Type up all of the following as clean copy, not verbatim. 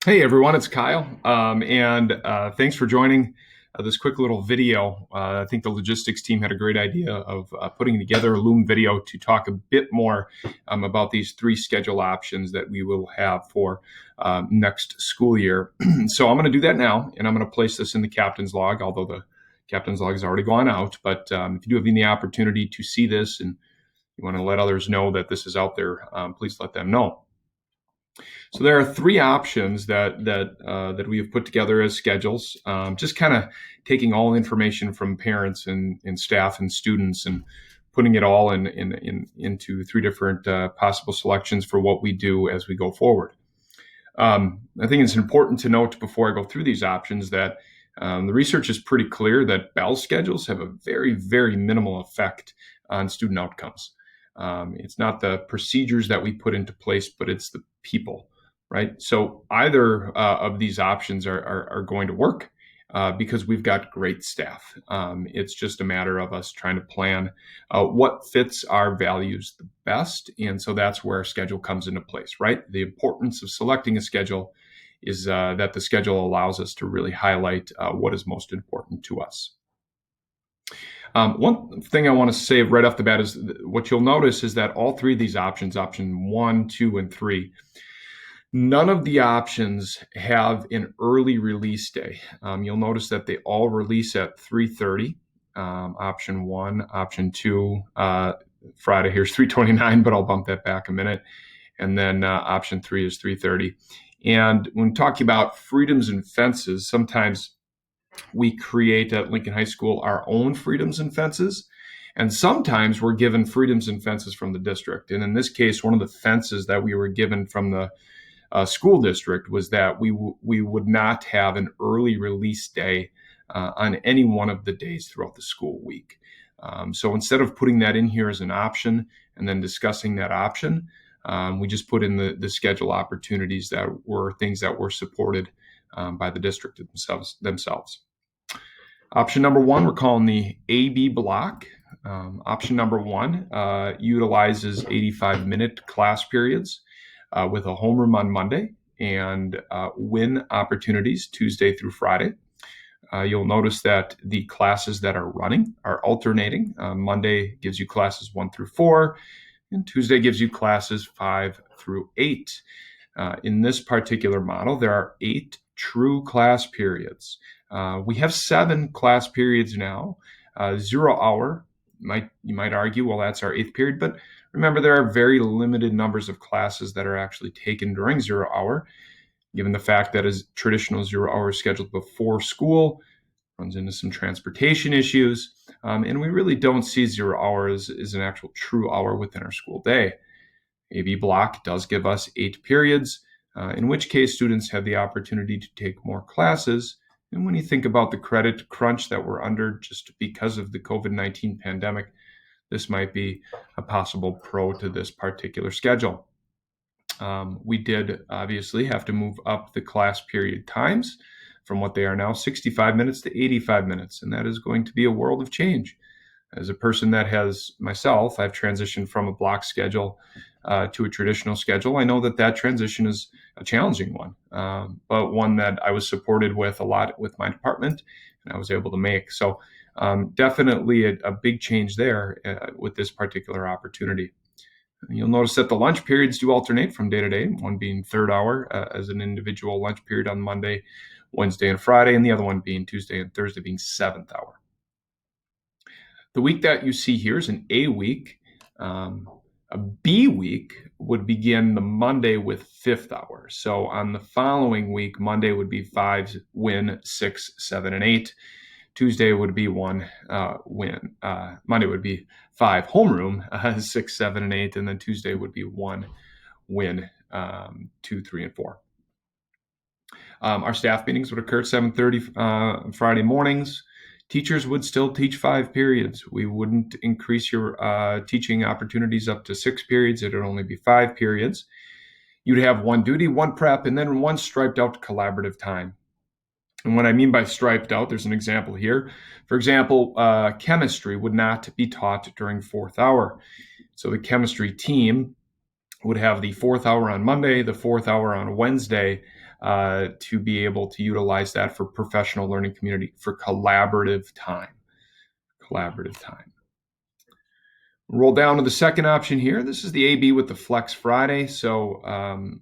Hey everyone, it's Kyle, and thanks for joining this quick little video. I think the logistics team had a great idea of putting together a Loom video to talk a bit more about these three schedule options that we will have for next school year. So I'm going to do that now, and I'm going to place this in the captain's log, although the captain's log has already gone out. But if you do have any opportunity to see this and you want to let others know that this is out there, please let them know. So there are three options that we have put together as schedules, just kind of taking all information from parents and staff and students and putting it all into three different possible selections for what we do as we go forward. I think it's important to note before I go through these options that the research is pretty clear that Bell schedules have a very, very minimal effect on student outcomes. It's not the procedures that we put into place, but it's the people, right? So either of these options are going to work because we've got great staff. It's just a matter of us trying to plan what fits our values the best. And so that's where our schedule comes into place, right? The importance of selecting a schedule is that the schedule allows us to really highlight what is most important to us. One thing I want to say right off the bat is what you'll notice is that all three of these options, option 1, 2, and 3, none of the options have an early release day. You'll notice that they all release at 3:30. Option 1, option 2, Friday here's 3:29, but I'll bump that back a minute. And then option 3 is 3:30. And when talking about freedoms and fences, sometimes we create at Lincoln High School our own freedoms and fences. And sometimes we're given freedoms and fences from the district. And in this case, one of the fences that we were given from the school district was that we would not have an early release day on any one of the days throughout the school week. So instead of putting that in here as an option and then discussing that option, we just put in the schedule opportunities that were things that were supported by the district themselves. Option number 1, we're calling the AB block. Option number 1 utilizes 85-minute class periods with a homeroom on Monday and win opportunities Tuesday through Friday. You'll notice that the classes that are running are alternating. Monday gives you classes 1 through 4, and Tuesday gives you classes 5 through 8. In this particular model, there are 8 true class periods. We have 7 class periods now. 0 hour, you might argue, well, that's our 8th period, but remember, there are very limited numbers of classes that are actually taken during 0 hour, given the fact that a traditional 0 hour is scheduled before school, runs into some transportation issues, and we really don't see 0 hour as an actual true hour within our school day. AB block does give us 8 periods, in which case students have the opportunity to take more classes. And when you think about the credit crunch that we're under just because of the COVID-19 pandemic, this might be a possible pro to this particular schedule. We did obviously have to move up the class period times from what they are now 65 minutes to 85 minutes, and that is going to be a world of change. As a person that has myself, I've transitioned from a block schedule to a traditional schedule. I know that transition is a challenging one, but one that I was supported with a lot with my department and I was able to make. So definitely a big change there with this particular opportunity. You'll notice that the lunch periods do alternate from day to day, one being 3rd hour as an individual lunch period on Monday, Wednesday, and Friday, and the other one being Tuesday and Thursday being 7th hour. The week that you see here is an A week. A B week would begin the Monday with 5th hour. So on the following week, Monday would be 5 win, 6, 7, and 8. Tuesday would be 1 win. Monday would be 5 homeroom, 6, 7, and 8. And then Tuesday would be 1 win, 2, 3, and 4. Our staff meetings would occur at 7:30 Friday mornings. Teachers would still teach 5 periods. We wouldn't increase your teaching opportunities up to 6 periods. It would only be 5 periods. You'd have 1 duty, 1 prep, and then 1 striped out collaborative time. And what I mean by striped out, there's an example here. For example, chemistry would not be taught during 4th hour. So the chemistry team would have the fourth hour on Monday, the fourth hour on Wednesday, to be able to utilize that for professional learning community, for collaborative time. Collaborative time. Roll down to the second option here. This is the AB with the Flex Friday. So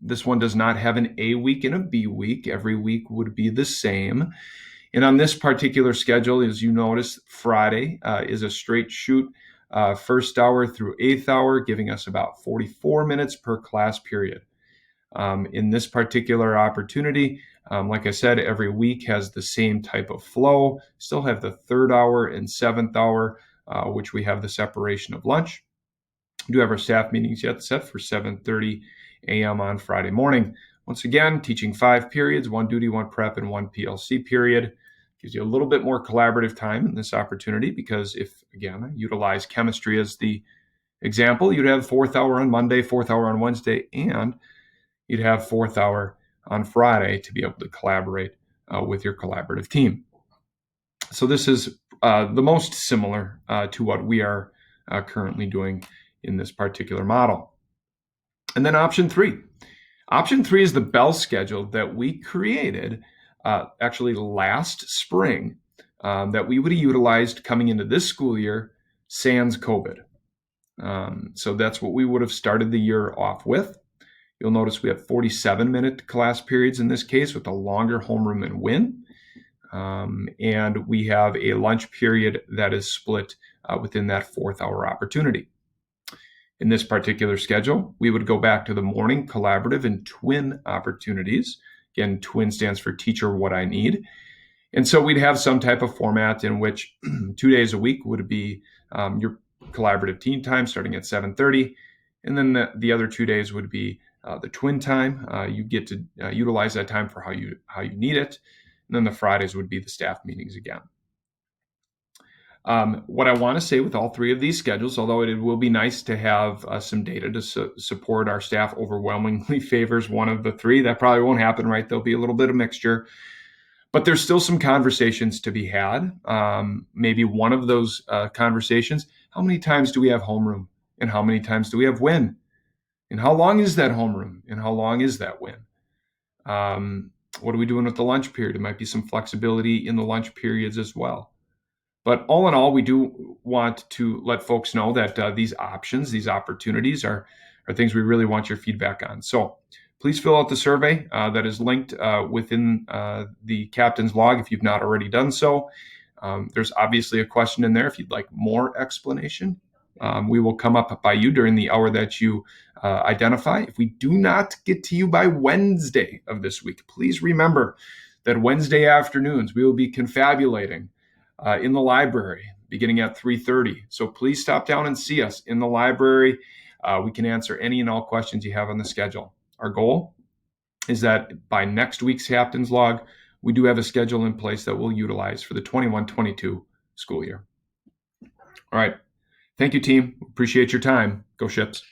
this one does not have an A week and a B week. Every week would be the same. And on this particular schedule, as you notice, Friday is a straight shoot, first hour through eighth hour, giving us about 44 minutes per class period. In this particular opportunity, like I said, every week has the same type of flow. Still have the third hour and seventh hour, which we have the separation of lunch. We do have our staff meetings yet set for 7:30 a.m. on Friday morning. Once again, teaching 5 periods, 1 duty, 1 prep, and 1 PLC period. Gives you a little bit more collaborative time in this opportunity because if, again, I utilize chemistry as the example, you'd have fourth hour on Monday, fourth hour on Wednesday, and you'd have fourth hour on Friday to be able to collaborate with your collaborative team. So this is the most similar to what we are currently doing in this particular model. And then option 3. Option 3 is the Bell schedule that we created actually last spring that we would have utilized coming into this school year sans COVID. So that's what we would have started the year off with. You'll notice we have 47-minute class periods in this case with a longer homeroom and win. And we have a lunch period that is split within that fourth hour opportunity. In this particular schedule, we would go back to the morning collaborative and twin opportunities. Again, twin stands for teacher what I need. And so we'd have some type of format in which 2 days a week would be your collaborative team time starting at 7:30. And then the other 2 days would be the twin time. You get to utilize that time for how you need it. And then the Fridays would be the staff meetings again. What I want to say with all 3 of these schedules, although it will be nice to have some data to support our staff overwhelmingly favors one of the 3. That probably won't happen, right? There'll be a little bit of mixture. But there's still some conversations to be had. Maybe one of those conversations, how many times do we have homeroom? And how many times do we have win? And how long is that homeroom? And how long is that win? What are we doing with the lunch period? It might be some flexibility in the lunch periods as well. But all in all, we do want to let folks know that these options, these opportunities are things we really want your feedback on. So please fill out the survey that is linked within the captain's log if you've not already done so. There's obviously a question in there if you'd like more explanation. We will come up by you during the hour that you identify. If we do not get to you by Wednesday of this week, please remember that Wednesday afternoons we will be confabulating in the library beginning at 3:30. So please stop down and see us in the library. We can answer any and all questions you have on the schedule. Our goal is that by next week's captain's log, we do have a schedule in place that we'll utilize for the 21-22 school year. All right. Thank you, team. Appreciate your time. Go Ships.